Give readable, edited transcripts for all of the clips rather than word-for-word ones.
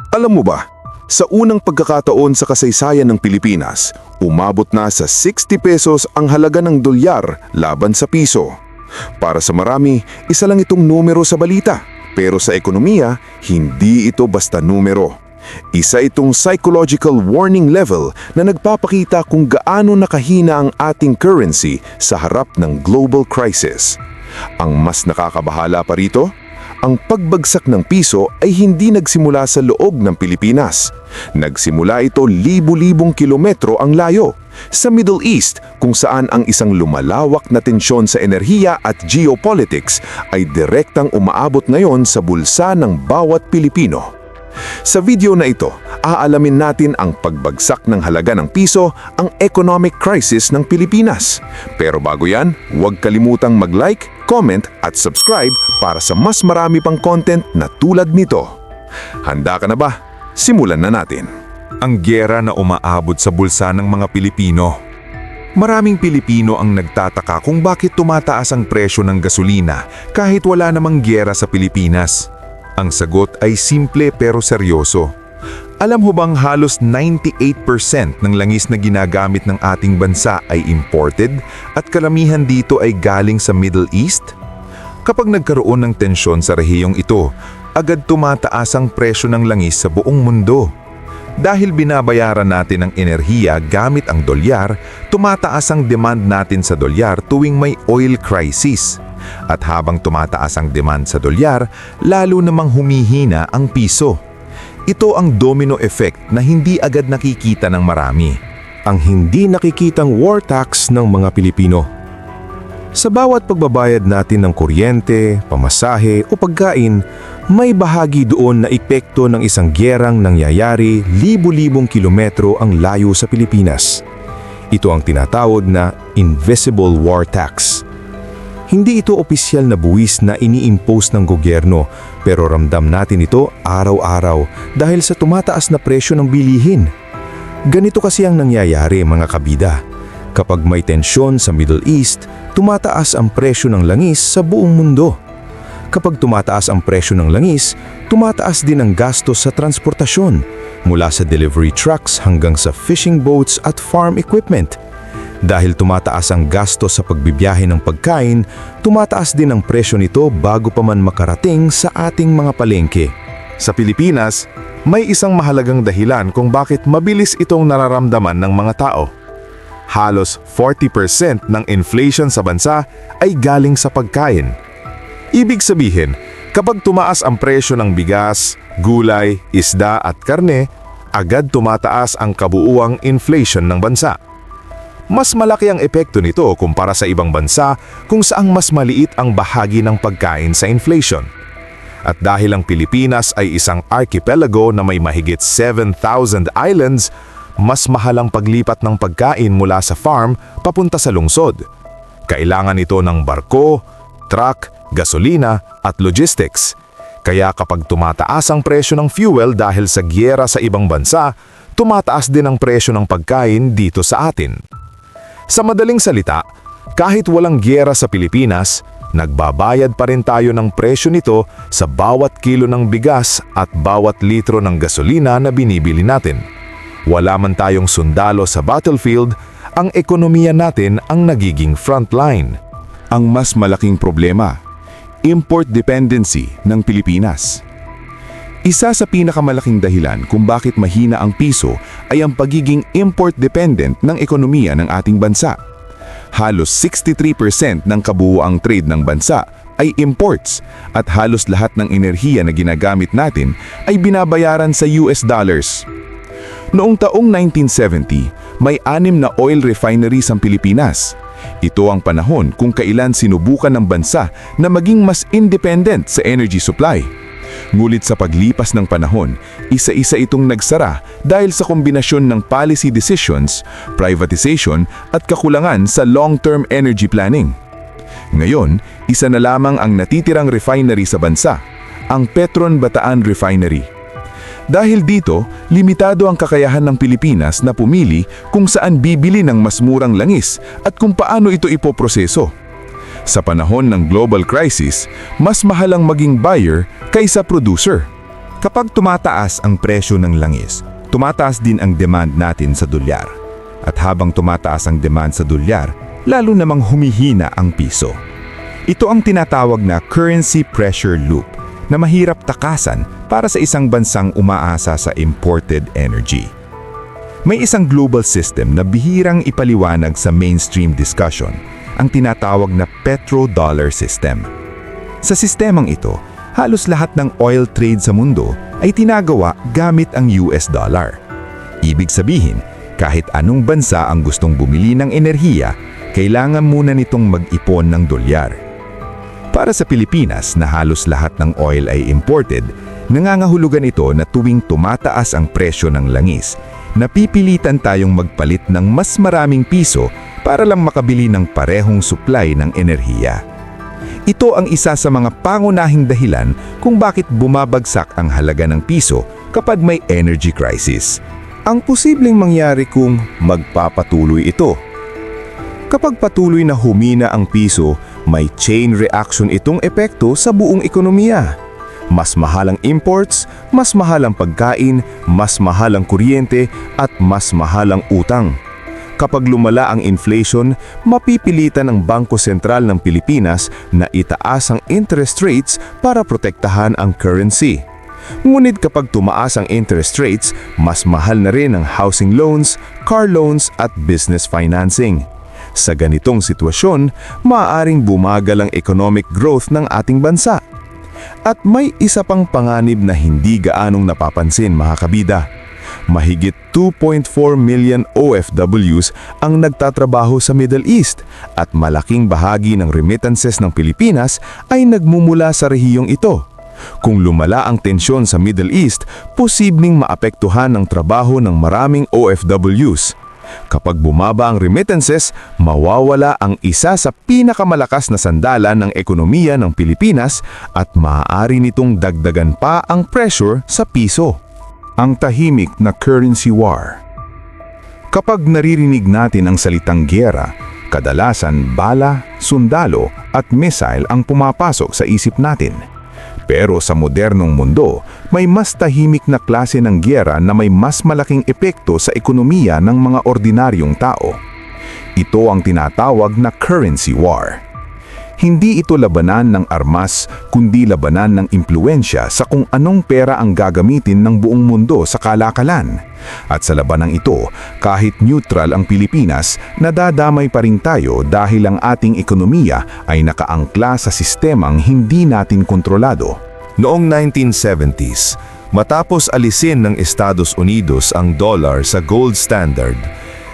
Alam mo ba, sa unang pagkakataon sa kasaysayan ng Pilipinas, umabot na sa 60 pesos ang halaga ng dolyar laban sa piso. Para sa marami, isa lang itong numero sa balita. Pero sa ekonomiya, hindi ito basta numero. Isa itong psychological warning level na nagpapakita kung gaano nakahina ang ating currency sa harap ng global crisis. Ang mas nakakabahala pa rito, ang pagbagsak ng piso ay hindi nagsimula sa loob ng Pilipinas. Nagsimula ito libu-libong kilometro ang layo, sa Middle East kung saan ang isang lumalawak na tensyon sa enerhiya at geopolitics ay direktang umaabot ngayon sa bulsa ng bawat Pilipino. Sa video na ito, aalamin natin ang pagbagsak ng halaga ng piso, ang economic crisis ng Pilipinas. Pero bago yan, huwag kalimutang mag-like, comment at subscribe para sa mas marami pang content na tulad nito. Handa ka na ba? Simulan na natin. Ang giyera na umaabot sa bulsa ng mga Pilipino. Maraming Pilipino ang nagtataka kung bakit tumataas ang presyo ng gasolina kahit wala namang giyera sa Pilipinas. Ang sagot ay simple pero seryoso. Alam mo bang halos 98% ng langis na ginagamit ng ating bansa ay imported at karamihan dito ay galing sa Middle East? Kapag nagkaroon ng tensyon sa rehiyong ito, agad tumataas ang presyo ng langis sa buong mundo. Dahil binabayaran natin ang enerhiya gamit ang dolyar, tumataas ang demand natin sa dolyar tuwing may oil crisis. At habang tumataas ang demand sa dolyar, lalo namang humihina ang piso. Ito ang domino effect na hindi agad nakikita ng marami. Ang hindi nakikitang war tax ng mga Pilipino. Sa bawat pagbabayad natin ng kuryente, pamasahe o pagkain, may bahagi doon na epekto ng isang gyerang nangyayari libu-libong kilometro ang layo sa Pilipinas. Ito ang tinatawag na invisible war tax. Hindi ito opisyal na buwis na ini-impose ng gobyerno, pero ramdam natin ito araw-araw dahil sa tumataas na presyo ng bilihin. Ganito kasi ang nangyayari mga kabida. Kapag may tensyon sa Middle East, tumataas ang presyo ng langis sa buong mundo. Kapag tumataas ang presyo ng langis, tumataas din ang gastos sa transportasyon, mula sa delivery trucks hanggang sa fishing boats at farm equipment. Dahil tumataas ang gastos sa pagbibiyahe ng pagkain, tumataas din ang presyo nito bago pa man makarating sa ating mga palengke. Sa Pilipinas, may isang mahalagang dahilan kung bakit mabilis itong nararamdaman ng mga tao. Halos 40% ng inflation sa bansa ay galing sa pagkain. Ibig sabihin, kapag tumaas ang presyo ng bigas, gulay, isda at karne, agad tumataas ang kabuuang inflation ng bansa. Mas malaki ang epekto nito kumpara sa ibang bansa kung saang mas maliit ang bahagi ng pagkain sa inflation. At dahil ang Pilipinas ay isang archipelago na may mahigit 7,000 islands, mas mahal ang paglipat ng pagkain mula sa farm papunta sa lungsod. Kailangan ito ng barko, truck, gasolina at logistics. Kaya kapag tumataas ang presyo ng fuel dahil sa giyera sa ibang bansa, tumataas din ang presyo ng pagkain dito sa atin. Sa madaling salita, kahit walang giyera sa Pilipinas, nagbabayad pa rin tayo ng presyo nito sa bawat kilo ng bigas at bawat litro ng gasolina na binibili natin. Wala man tayong sundalo sa battlefield, ang ekonomiya natin ang nagiging frontline. Ang mas malaking problema, import dependency ng Pilipinas. Isa sa pinakamalaking dahilan kung bakit mahina ang piso ay ang pagiging import-dependent ng ekonomiya ng ating bansa. Halos 63% ng kabuuang trade ng bansa ay imports at halos lahat ng enerhiya na ginagamit natin ay binabayaran sa US dollars. Noong taong 1970, may 6 na oil refineries ang Pilipinas. Ito ang panahon kung kailan sinubukan ng bansa na maging mas independent sa energy supply. Ngulit sa paglipas ng panahon, isa-isa itong nagsara dahil sa kombinasyon ng policy decisions, privatization at kakulangan sa long-term energy planning. Ngayon, isa na lamang ang natitirang refinery sa bansa, ang Petron Bataan Refinery. Dahil dito, limitado ang kakayahan ng Pilipinas na pumili kung saan bibili ng mas murang langis at kung paano ito ipoproseso. Sa panahon ng global crisis, mas mahal ang maging buyer kaysa producer. Kapag tumataas ang presyo ng langis, tumataas din ang demand natin sa dolyar. At habang tumataas ang demand sa dolyar, lalo namang humihina ang piso. Ito ang tinatawag na currency pressure loop na mahirap takasan para sa isang bansang umaasa sa imported energy. May isang global system na bihirang ipaliwanag sa mainstream discussion, ang tinatawag na petrodollar system. Sa sistemang ito, halos lahat ng oil trade sa mundo ay tinagawa gamit ang US dollar. Ibig sabihin, kahit anong bansa ang gustong bumili ng enerhiya, kailangan muna nitong mag-ipon ng dolyar. Para sa Pilipinas na halos lahat ng oil ay imported, nangangahulugan ito na tuwing tumataas ang presyo ng langis, napipilitan tayong magpalit ng mas maraming piso para lang makabili ng parehong supply ng enerhiya. Ito ang isa sa mga pangunahing dahilan kung bakit bumabagsak ang halaga ng piso kapag may energy crisis. Ang posibleng mangyari kung magpapatuloy ito. Kapag patuloy na humina ang piso, may chain reaction itong epekto sa buong ekonomiya. Mas mahal ang imports, mas mahal ang pagkain, mas mahal ang kuryente, at mas mahal ang utang. Kapag lumala ang inflation, mapipilitan ang Bangko Sentral ng Pilipinas na itaas ang interest rates para protektahan ang currency. Ngunit kapag tumaas ang interest rates, mas mahal na rin ang housing loans, car loans at business financing. Sa ganitong sitwasyon, maaaring bumagal ang economic growth ng ating bansa. At may isa pang panganib na hindi gaanong napapansin, mga kabida. Mahigit 2.4 million OFWs ang nagtatrabaho sa Middle East at malaking bahagi ng remittances ng Pilipinas ay nagmumula sa rehiyong ito. Kung lumala ang tensyon sa Middle East, posibleng maapektuhan ang trabaho ng maraming OFWs. Kapag bumaba ang remittances, mawawala ang isa sa pinakamalakas na sandalan ng ekonomiya ng Pilipinas at maaari nitong dagdagan pa ang pressure sa piso. Ang tahimik na currency war. Kapag naririnig natin ang salitang giyera, kadalasan bala, sundalo at missile ang pumapasok sa isip natin. Pero sa modernong mundo, may mas tahimik na klase ng giyera na may mas malaking epekto sa ekonomiya ng mga ordinaryong tao. Ito ang tinatawag na currency war. Hindi ito labanan ng armas, kundi labanan ng impluensya sa kung anong pera ang gagamitin ng buong mundo sa kalakalan. At sa labanang ito, kahit neutral ang Pilipinas, nadadamay pa rin tayo dahil ang ating ekonomiya ay nakaangkla sa sistemang hindi natin kontrolado. Noong 1970s, matapos alisin ng Estados Unidos ang dollar sa gold standard,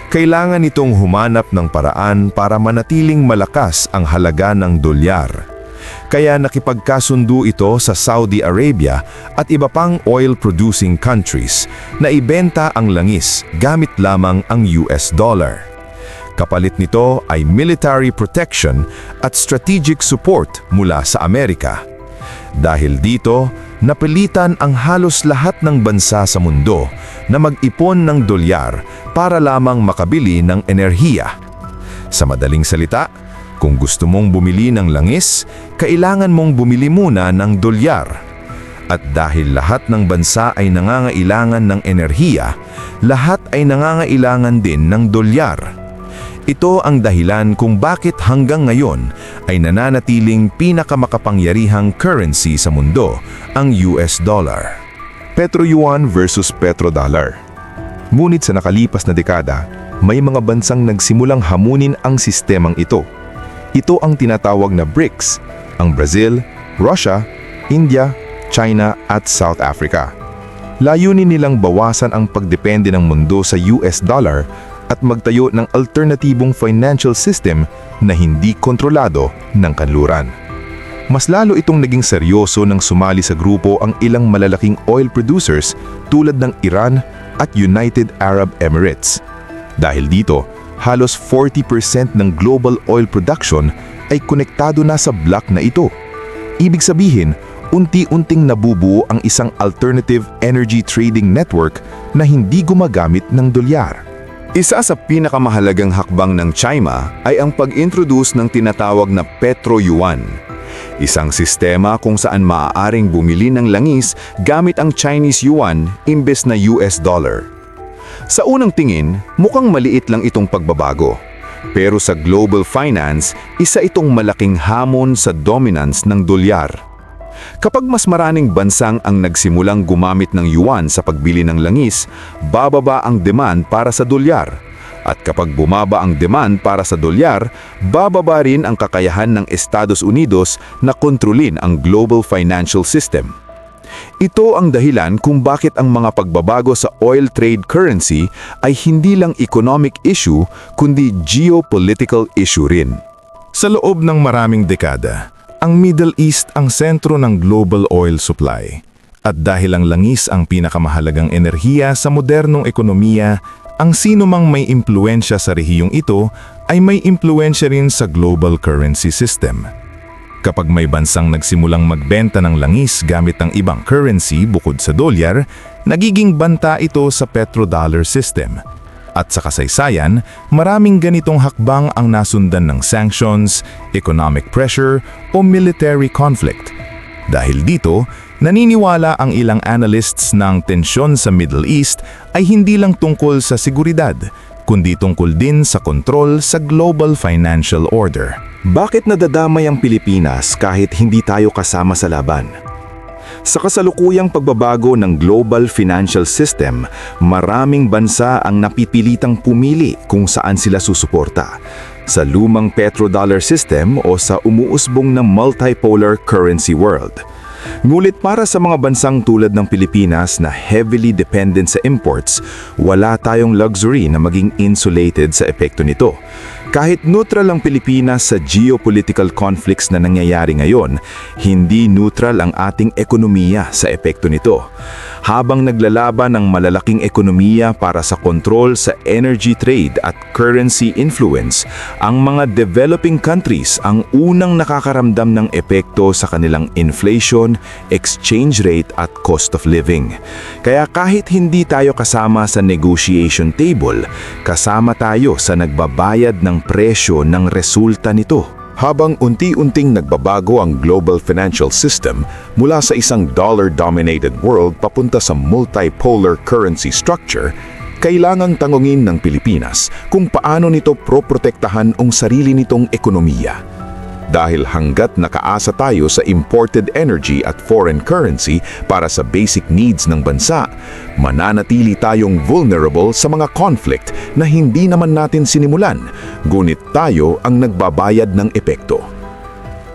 kailangan itong humanap ng paraan para manatiling malakas ang halaga ng dolyar. Kaya nakipagkasundo ito sa Saudi Arabia at iba pang oil-producing countries na ibenta ang langis gamit lamang ang US dollar. Kapalit nito ay military protection at strategic support mula sa Amerika. Dahil dito, napilitan ang halos lahat ng bansa sa mundo na mag-ipon ng dolyar para lamang makabili ng enerhiya. Sa madaling salita, kung gusto mong bumili ng langis, kailangan mong bumili muna ng dolyar. At dahil lahat ng bansa ay nangangailangan ng enerhiya, lahat ay nangangailangan din ng dolyar. Ito ang dahilan kung bakit hanggang ngayon ay nananatiling pinakamakapangyarihang currency sa mundo, ang US dollar. Petro-yuan versus petrodollar. Ngunit sa nakalipas na dekada, may mga bansang nagsimulang hamunin ang sistemang ito. Ito ang tinatawag na BRICS, ang Brazil, Russia, India, China at South Africa. Layunin nilang bawasan ang pagdepende ng mundo sa US dollar at magtayo ng alternatibong financial system na hindi kontrolado ng kanluran. Mas lalo itong naging seryoso nang sumali sa grupo ang ilang malalaking oil producers tulad ng Iran at United Arab Emirates. Dahil dito, halos 40% ng global oil production ay konektado na sa block na ito. Ibig sabihin, unti-unting nabubuo ang isang alternative energy trading network na hindi gumagamit ng dolyar. Isa sa pinakamahalagang hakbang ng China ay ang pag-introduce ng tinatawag na Petro-yuan. Isang sistema kung saan maaaring bumili ng langis gamit ang Chinese yuan imbes na US dollar. Sa unang tingin, mukhang maliit lang itong pagbabago. Pero sa global finance, isa itong malaking hamon sa dominance ng dolyar. Kapag mas maraming bansang ang nagsimulang gumamit ng yuan sa pagbili ng langis, bababa ang demand para sa dolyar. At kapag bumaba ang demand para sa dolyar, bababa rin ang kakayahan ng Estados Unidos na kontrolin ang global financial system. Ito ang dahilan kung bakit ang mga pagbabago sa oil trade currency ay hindi lang economic issue kundi geopolitical issue rin. Sa loob ng maraming dekada, ang Middle East ang sentro ng global oil supply. At dahil ang langis ang pinakamahalagang enerhiya sa modernong ekonomiya, ang sino mang may impluensya sa rehiyong ito ay may impluensya rin sa global currency system. Kapag may bansang nagsimulang magbenta ng langis gamit ang ibang currency bukod sa dolyar, nagiging banta ito sa petrodollar system. At sa kasaysayan, maraming ganitong hakbang ang nasundan ng sanctions, economic pressure o military conflict. Dahil dito, naniniwala ang ilang analysts na ang tensyon sa Middle East ay hindi lang tungkol sa seguridad, kundi tungkol din sa kontrol sa global financial order. Bakit nadadamay ang Pilipinas kahit hindi tayo kasama sa laban? Sa kasalukuyang pagbabago ng global financial system, maraming bansa ang napipilitang pumili kung saan sila susuporta. Sa lumang petrodollar system o sa umuusbong na multipolar currency world. Ngunit para sa mga bansang tulad ng Pilipinas na heavily dependent sa imports, wala tayong luxury na maging insulated sa epekto nito. Kahit neutral ang Pilipinas sa geopolitical conflicts na nangyayari ngayon, hindi neutral ang ating ekonomiya sa epekto nito. Habang naglalaban ng malalaking ekonomiya para sa kontrol sa energy trade at currency influence, ang mga developing countries ang unang nakakaramdam ng epekto sa kanilang inflation, exchange rate at cost of living. Kaya kahit hindi tayo kasama sa negotiation table, kasama tayo sa nagbabayad ng presyo ng resulta nito. Habang unti-unting nagbabago ang global financial system mula sa isang dollar-dominated world papunta sa multipolar currency structure, kailangang tangungin ng Pilipinas kung paano nito proprotektahan ang sarili nitong ekonomiya. Dahil hanggat nakaasa tayo sa imported energy at foreign currency para sa basic needs ng bansa, mananatili tayong vulnerable sa mga conflict na hindi naman natin sinimulan, ngunit tayo ang nagbabayad ng epekto.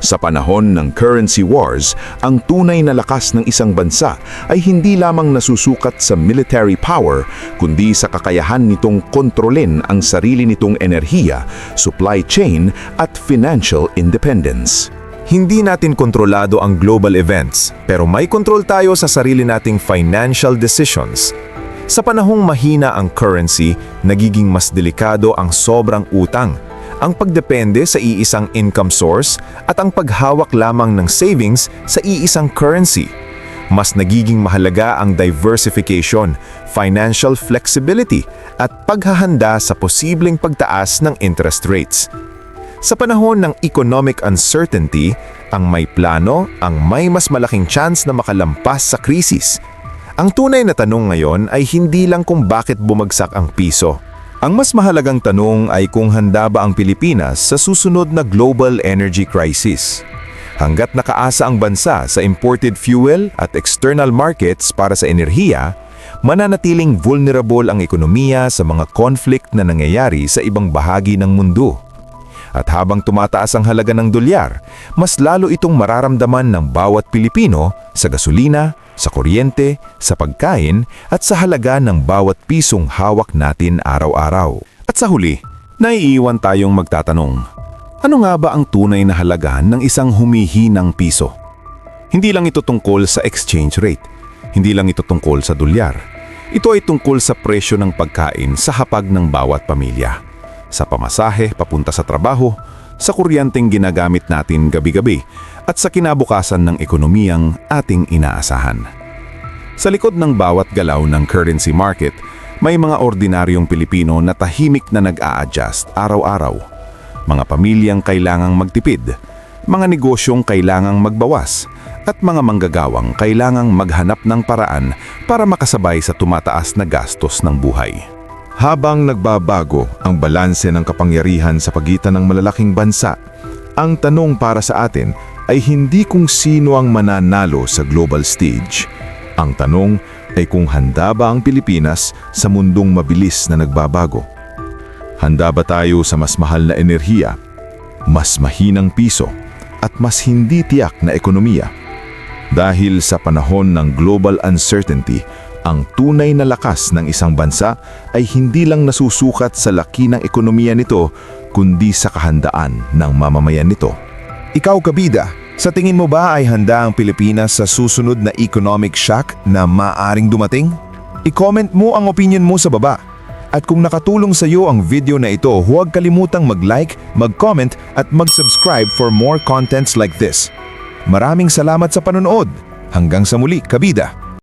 Sa panahon ng currency wars, ang tunay na lakas ng isang bansa ay hindi lamang nasusukat sa military power, kundi sa kakayahan nitong kontrolin ang sarili nitong enerhiya, supply chain at financial independence. Hindi natin kontrolado ang global events, pero may kontrol tayo sa sarili nating financial decisions. Sa panahong mahina ang currency, nagiging mas delikado ang sobrang utang, ang pagdepende sa iisang income source at ang paghawak lamang ng savings sa iisang currency. Mas nagiging mahalaga ang diversification, financial flexibility at paghahanda sa posibleng pagtaas ng interest rates. Sa panahon ng economic uncertainty, ang may plano ang may mas malaking chance na makalampas sa krisis. Ang tunay na tanong ngayon ay hindi lang kung bakit bumagsak ang piso. Ang mas mahalagang tanong ay kung handa ba ang Pilipinas sa susunod na global energy crisis. Hanggat nakaasa ang bansa sa imported fuel at external markets para sa enerhiya, mananatiling vulnerable ang ekonomiya sa mga conflict na nangyayari sa ibang bahagi ng mundo. At habang tumataas ang halaga ng dolyar, mas lalo itong mararamdaman ng bawat Pilipino sa gasolina, sa kuryente, sa pagkain at sa halaga ng bawat pisong hawak natin araw-araw. At sa huli, naiiwan tayong magtatanong, ano nga ba ang tunay na halaga ng isang humihinang piso? Hindi lang ito tungkol sa exchange rate, hindi lang ito tungkol sa dolyar. Ito ay tungkol sa presyo ng pagkain sa hapag ng bawat pamilya, sa pamasahe papunta sa trabaho, sa kuryenteng ginagamit natin gabi-gabi at sa kinabukasan ng ekonomiyang ating inaasahan. Sa likod ng bawat galaw ng currency market, may mga ordinaryong Pilipino na tahimik na nag-a-adjust araw-araw. Mga pamilyang kailangang magtipid, mga negosyong kailangang magbawas, at mga manggagawang kailangang maghanap ng paraan para makasabay sa tumataas na gastos ng buhay. Habang nagbabago ang balanse ng kapangyarihan sa pagitan ng malalaking bansa, ang tanong para sa atin ay hindi kung sino ang mananalo sa global stage. Ang tanong ay kung handa ba ang Pilipinas sa mundong mabilis na nagbabago. Handa ba tayo sa mas mahal na enerhiya, mas mahinang piso, at mas hindi tiyak na ekonomiya? Dahil sa panahon ng global uncertainty, ang tunay na lakas ng isang bansa ay hindi lang nasusukat sa laki ng ekonomiya nito, kundi sa kahandaan ng mamamayan nito. Ikaw, kabida, sa tingin mo ba ay handa ang Pilipinas sa susunod na economic shock na maaring dumating? I-comment mo ang opinion mo sa baba. At kung nakatulong sa iyo ang video na ito, huwag kalimutang mag-like, mag-comment at mag-subscribe for more contents like this. Maraming salamat sa panonood. Hanggang sa muli, kabida!